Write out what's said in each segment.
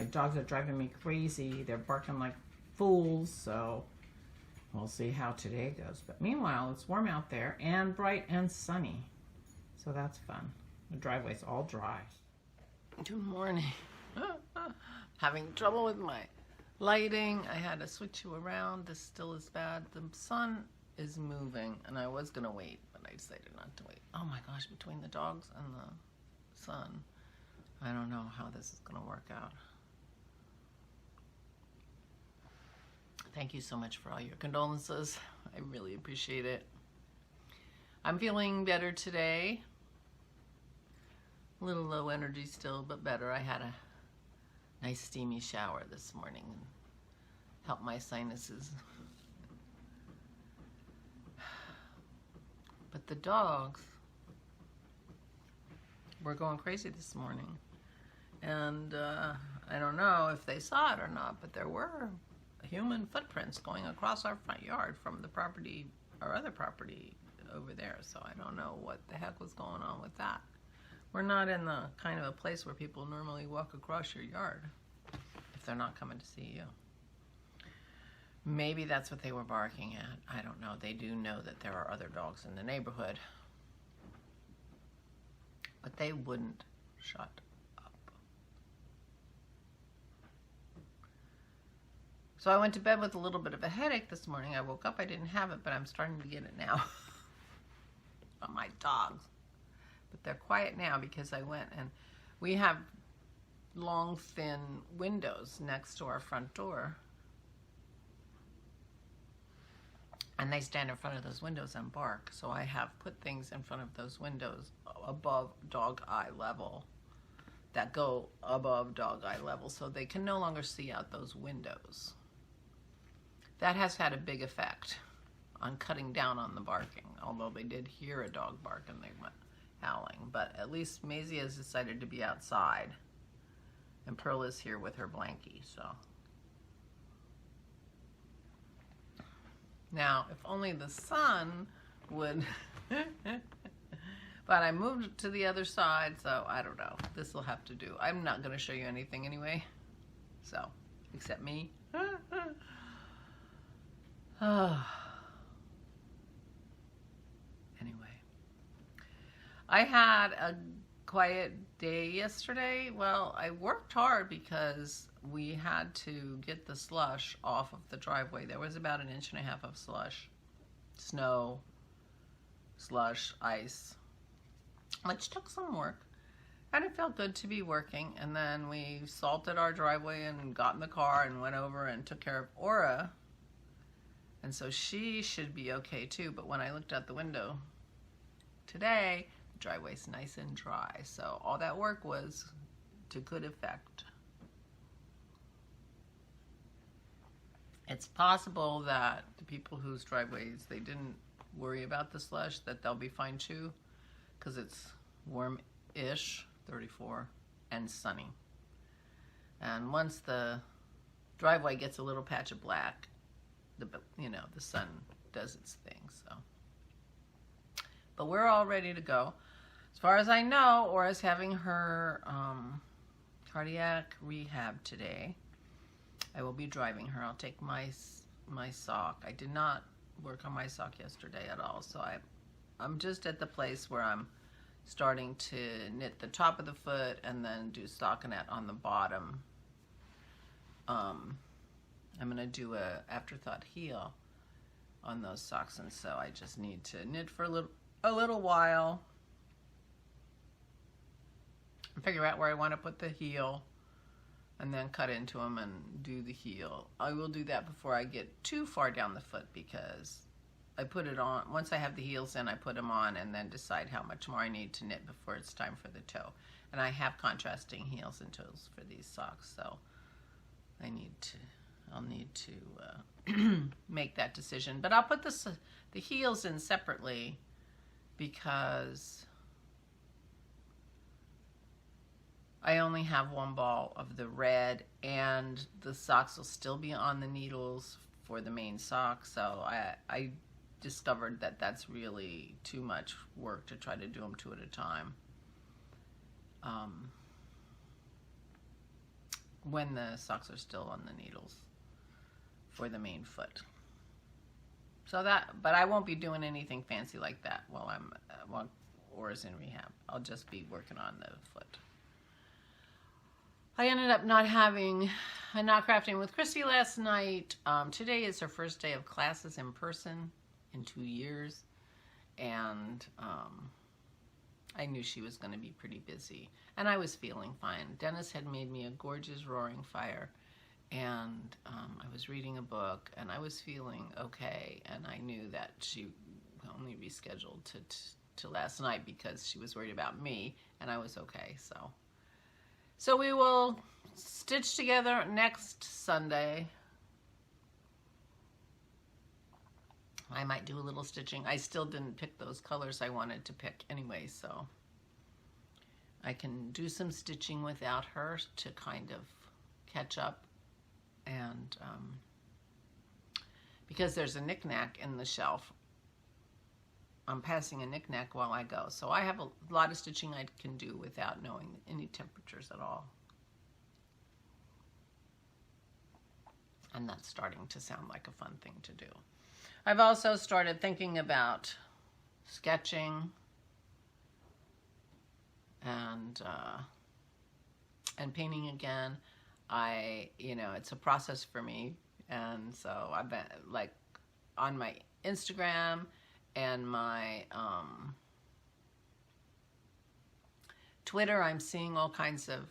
My dogs are driving me crazy. They're barking like fools, so we'll see how today goes. But meanwhile, it's warm out there and bright and sunny, so that's fun. The driveway's all dry. Good morning. Having trouble with my lighting. I had to switch you around. This still is bad. The sun is moving, and I was gonna wait, but I decided not to wait. Oh my gosh, between the dogs and the sun, I don't know how this is gonna work out. Thank you so much for all your condolences. I really appreciate it. I'm feeling better today. A little low energy still, but better. I had a nice steamy shower this morning and helped my sinuses. But the dogs were going crazy this morning. And I don't know if they saw it or not, but there were human footprints going across our front yard from the property, our other property over there. So I don't know what the heck was going on with that. We're not in the kind of a place where people normally walk across your yard if they're not coming to see you. Maybe that's what they were barking at. I don't know. They do know that there are other dogs in the neighborhood. But they wouldn't shut up. So I went to bed with a little bit of a headache this morning. I woke up, I didn't have it, but I'm starting to get it now. On my dogs. But they're quiet now because I went and we have long, thin windows next to our front door. And they stand in front of those windows and bark. So I have put things in front of those windows above dog eye level, that go above dog eye level, so they can no longer see out those windows. That has had a big effect on cutting down on the barking, although they did hear a dog bark and they went howling. But at least Maisie has decided to be outside, and Pearl is here with her blankie, so. Now, if only the sun would, but I moved to the other side, so I don't know. This will have to do. I'm not going to show you anything anyway, so, except me. Anyway, I had a quiet day yesterday. Well, I worked hard because we had to get the slush off of the driveway. There was about 1.5 inches of slush, snow, slush, ice, which took some work. And it felt good to be working. And then we salted our driveway and got in the car and went over and took care of Aura. And so she should be okay too. But when I looked out the window today, the driveway's nice and dry. So all that work was to good effect. It's possible that the people whose driveways they didn't worry about the slush, that they'll be fine too, because it's warm-ish, 34, and sunny. And once the driveway gets a little patch of black, the sun does its thing. So, but we're all ready to go. As far as I know, Aura's having her cardiac rehab today. I will be driving her. I'll take my sock. I did not work on my sock yesterday at all, so I'm just at the place where I'm starting to knit the top of the foot and then do stockinette on the bottom. I'm gonna do a afterthought heel on those socks, and so I just need to knit for a little while and figure out where I want to put the heel, and then cut into them and do the heel. I will do that before I get too far down the foot, because I put it on, once I have the heels in, I put them on and then decide how much more I need to knit before it's time for the toe. And I have contrasting heels and toes for these socks, so I'll need to make that decision. But I'll put the heels in separately, because I only have one ball of the red, and the socks will still be on the needles for the main sock. So I discovered that that's really too much work to try to do them two at a time. when the socks are still on the needles for the main foot. So that, but I won't be doing anything fancy like that while Aura's in rehab. I'll just be working on the foot. I ended up not crafting with Christy last night. Today is her first day of classes in person in 2 years. And I knew she was going to be pretty busy. And I was feeling fine. Dennis had made me a gorgeous roaring fire. And I was reading a book, and I was feeling okay. And I knew that she only rescheduled to last night because she was worried about me, and I was okay. So we will stitch together next Sunday. I might do a little stitching. I still didn't pick those colors I wanted to pick anyway, so I can do some stitching without her to kind of catch up. And because there's a knick-knack in the shelf, I'm passing a knick-knack while I go. So I have a lot of stitching I can do without knowing any temperatures at all. And that's starting to sound like a fun thing to do. I've also started thinking about sketching and painting again. It's a process for me, and so I've been like on my Instagram and my Twitter, I'm seeing all kinds of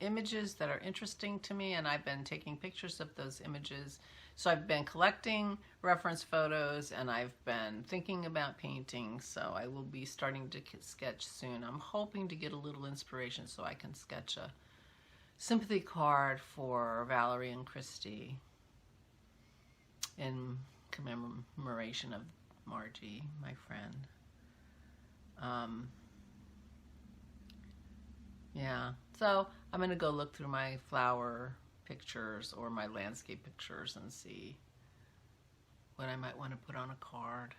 images that are interesting to me, and I've been taking pictures of those images. So I've been collecting reference photos, and I've been thinking about painting, so I will be starting to sketch soon. I'm hoping to get a little inspiration so I can sketch a sympathy card for Valerie and Christy in commemoration of Margie, my friend. Yeah, so I'm going to go look through my flower pictures or my landscape pictures and see what I might want to put on a card.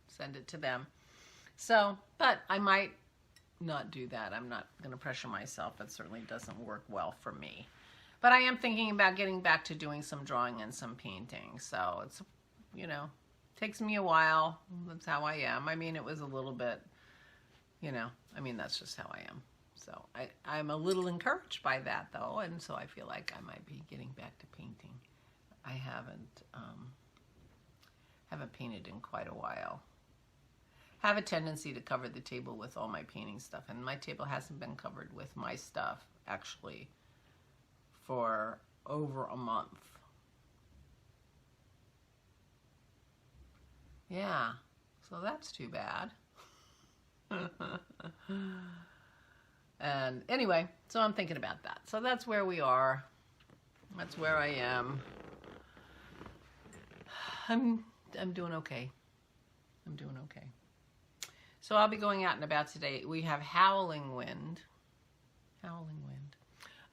Send it to them. So, but I might not do that. I'm not going to pressure myself. It certainly doesn't work well for me. But I am thinking about getting back to doing some drawing and some painting. So it's, takes me a while. That's how I am. I mean, it was a little bit, that's just how I am. So I'm a little encouraged by that, though, and so I feel like I might be getting back to painting. I haven't painted in quite a while. Have a tendency to cover the table with all my painting stuff, and my table hasn't been covered with my stuff, actually, for over a month. Yeah, so that's too bad. And anyway, so I'm thinking about that. So that's where we are. That's where I am. I'm doing okay. I'm doing okay. So I'll be going out and about today. We have howling wind. Howling wind.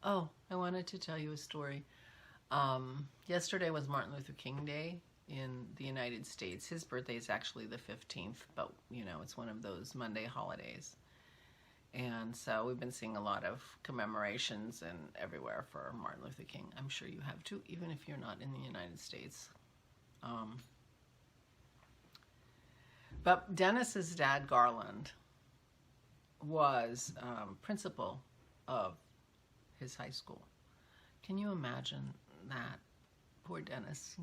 Oh, I wanted to tell you a story. Yesterday was Martin Luther King Day in the United States. His birthday is actually the 15th, but it's one of those Monday holidays. And so we've been seeing a lot of commemorations and everywhere for Martin Luther King. I'm sure you have too, even if you're not in the United States. But Dennis's dad, Garland, was principal of his high school. Can you imagine that? Poor Dennis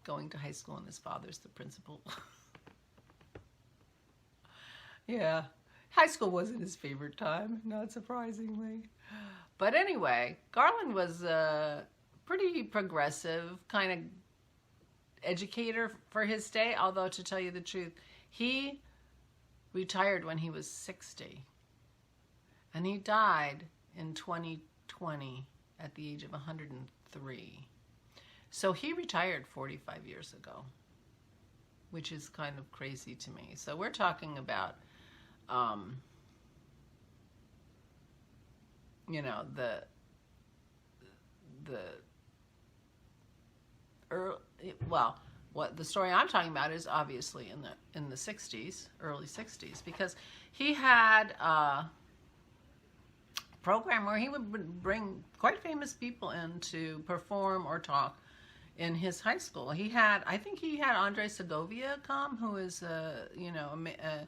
going to high school and his father's the principal. Yeah. High school wasn't his favorite time, not surprisingly. But anyway, Garland was a pretty progressive kind of educator for his day, although to tell you the truth, he retired when he was 60. And he died in 2020 at the age of 103. So he retired 45 years ago, which is kind of crazy to me. So we're talking about what the story I'm talking about is obviously in the 60s, early 60s, because he had program where he would bring quite famous people in to perform or talk in his high school. He had, I think he had Andre Segovia come, who is an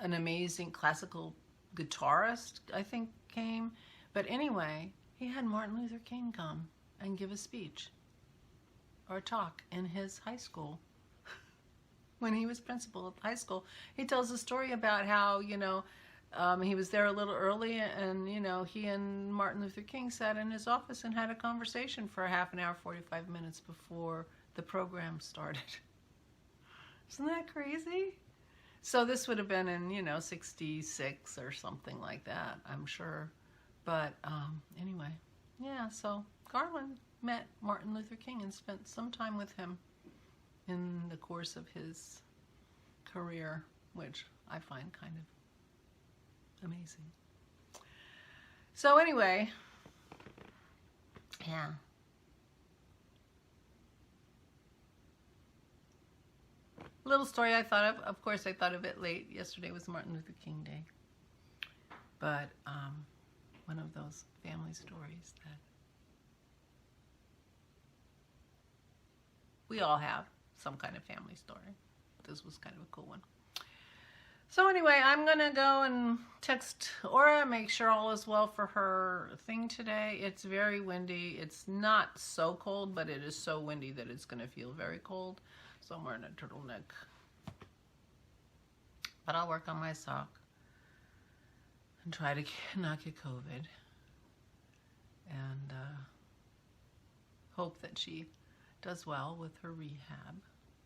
amazing classical guitarist, I think, came. But anyway, he had Martin Luther King come and give a speech or talk in his high school. When he was principal of high school, he tells a story about how, he was there a little early, and, he and Martin Luther King sat in his office and had a conversation for a half an hour, 45 minutes before the program started. Isn't that crazy? So this would have been in, 66 or something like that, I'm sure. But anyway, yeah, so Garland met Martin Luther King and spent some time with him in the course of his career, which I find kind of amazing. So anyway, yeah. Little story I thought of course I thought of it late. Yesterday was Martin Luther King Day. But one of those family stories that we all have. Some kind of family story. This was kind of a cool one. So anyway, I'm going to go and text Aura, make sure all is well for her thing today. It's very windy. It's not so cold, but it is so windy that it's going to feel very cold. So I'm wearing a turtleneck. But I'll work on my sock and try to not get COVID. And hope that she does well with her rehab,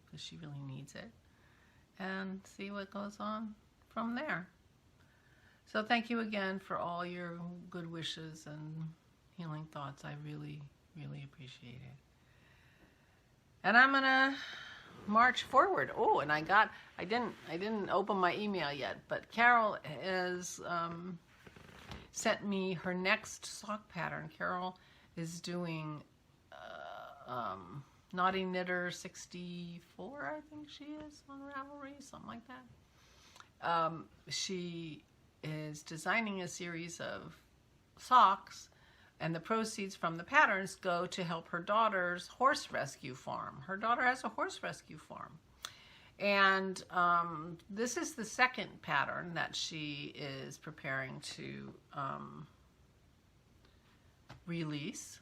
because she really needs it, and see what goes on from there. So thank you again for all your good wishes and healing thoughts. I really, really appreciate it. And I'm gonna march forward. Oh, and I didn't open my email yet, but Carol has sent me her next sock pattern. Carol is doing Naughty Knitter 64, I think she is, on Ravelry, something like that. She is designing a series of socks, and the proceeds from the patterns go to help her daughter's horse rescue farm. Her daughter has a horse rescue farm. And this is the second pattern that she is preparing to release.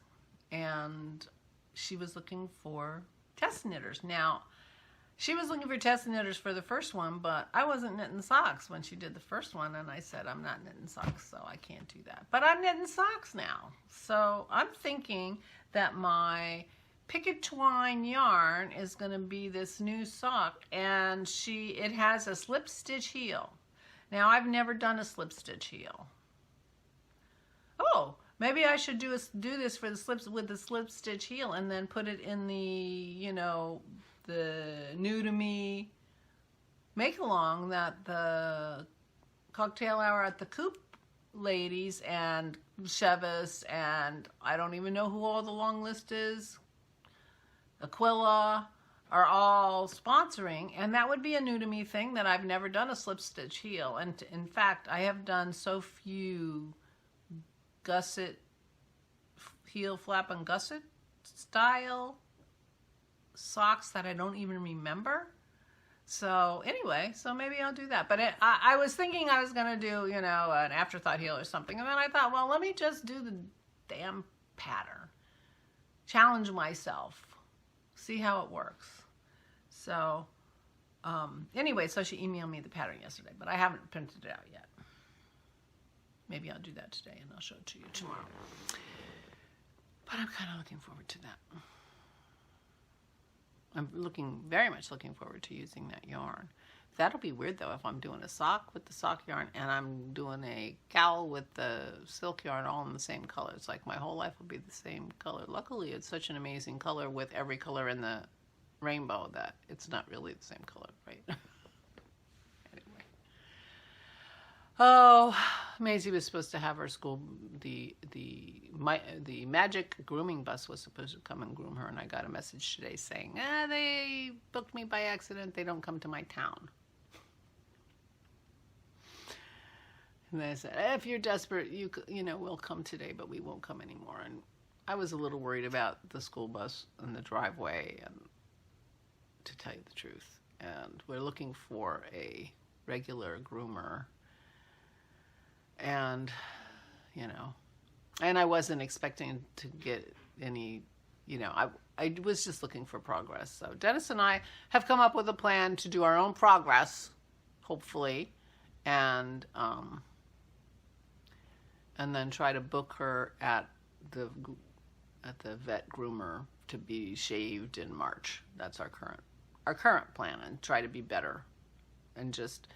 And she was looking for test knitters. Now, she was looking for test knitters for the first one, but I wasn't knitting socks when she did the first one, and I said, I'm not knitting socks, so I can't do that. But I'm knitting socks now. So I'm thinking that my picket twine yarn is going to be this new sock, and it has a slip stitch heel. Now, I've never done a slip stitch heel. Oh, maybe I should do this for the slips with the slip stitch heel, and then put it in the, the new to me make along that the cocktail hour at the Coop ladies and Chevis and I don't even know who all the long list is, Aquila, are all sponsoring, and that would be a new to me thing that I've never done a slip stitch heel. And in fact, I have done so few gusset, heel flap and gusset style socks that I don't even remember. So anyway, so maybe I'll do that. But I was thinking I was going to do, an afterthought heel or something. And then I thought, well, let me just do the damn pattern. Challenge myself. See how it works. So anyway, so she emailed me the pattern yesterday, but I haven't printed it out yet. Maybe I'll do that today and I'll show it to you tomorrow. But I'm kind of looking forward to that. I'm very much looking forward to using that yarn. That'll be weird though if I'm doing a sock with the sock yarn and I'm doing a cowl with the silk yarn all in the same color. It's like my whole life will be the same color. Luckily, it's such an amazing color with every color in the rainbow that it's not really the same color, right? Anyway. Oh, Maisie was supposed to have her school, the magic grooming bus was supposed to come and groom her, and I got a message today saying, they booked me by accident. They don't come to my town. And they said, if you're desperate, you know, we'll come today, but we won't come anymore. And I was a little worried about the school bus in the driveway, and to tell you the truth. And we're looking for a regular groomer. And, you know, and I wasn't expecting to get any, you know, I was just looking for progress. So Dennis and I have come up with a plan to do our own progress, hopefully, and then try to book her at the vet groomer to be shaved in March. That's our current plan, and try to be better, and just,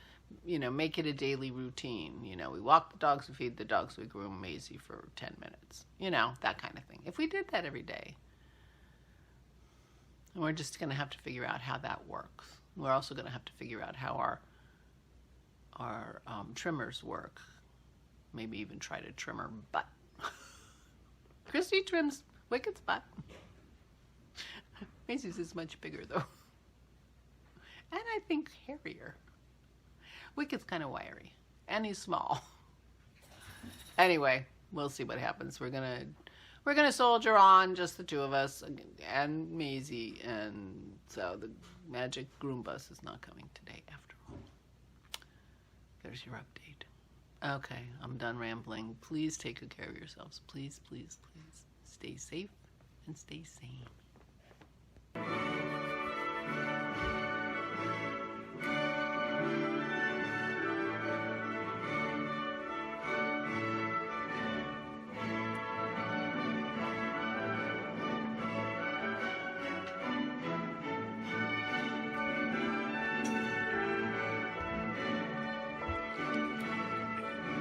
you know, make it a daily routine. You know, we walk the dogs, we feed the dogs, we groom Maisie for 10 minutes. You know, that kind of thing. If we did that every day. And we're just going to have to figure out how that works. We're also going to have to figure out how our trimmers work. Maybe even try to trim her butt. Christy trims Wicked's butt. Maisie's is much bigger, though. And I think hairier. Wicked's kind of wiry. And he's small. Anyway, we'll see what happens. We're gonna soldier on, just the two of us, and Maisie, and so the magic groom bus is not coming today after all. There's your update. Okay, I'm done rambling. Please take good care of yourselves. Please, please, please. Stay safe and stay sane.